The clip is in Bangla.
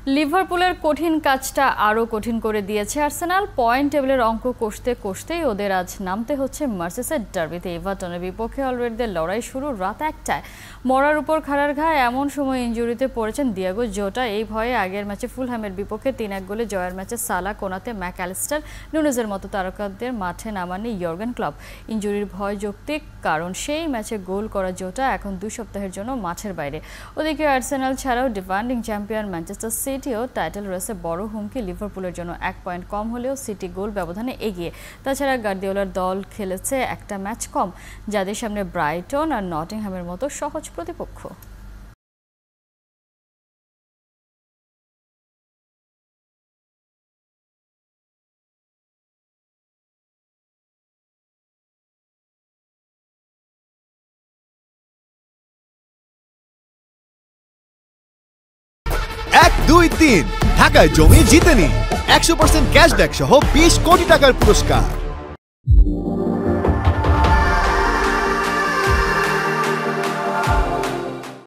লিভারপুলের কঠিন কাজটা আরও কঠিন করে দিয়েছে আর্সেনাল। পয়েন্ট টেবিলের অঙ্ক কষতেই ওদের আজ নামতে হচ্ছে মার্সিসাইড ডার্বিতে। এভারটনের বিপক্ষে অলরেডিদের লড়াই শুরু রাত 1টায়। মরার উপর খাড়ার ঘা, এমন সময় ইনজুরিতে পড়েছেন দিয়াগো জোটা। এই ভয়ে আগের ম্যাচে ফুলহ্যামের বিপক্ষে 3-1 গোলে জয়ের ম্যাচে সালা, কোনাতে, ম্যাকঅ্যালিস্টার, নুনেজের মতো তারকাদের মাঠে নামাননি ইয়র্গেন ক্লপ। ইনজুরির ভয় যৌক্তিক, কারণ সেই ম্যাচে গোল করা জোটা এখন 2 সপ্তাহের জন্য মাঠের বাইরে। ওদিকে আর্সেনাল ছাড়াও defending champion Manchester CTO title রেসে বড় হুমকি। লিভারপুলের জন্য 1 পয়েন্ট কম হলেও সিটি গোল ব্যবধানে এগিয়ে। তাছাড়া গার্দিওলার দল খেলেছে একটা ম্যাচ কম, যাদের সামনে ব্রাইটন আর নটিংহ্যামের মতো সহজ প্রতিপক্ষ। এক দুই তিন ঢাকায় জমি জিতে নিন 100% ক্যাশব্যাক সহ 20 কোটি টাকার পুরস্কার।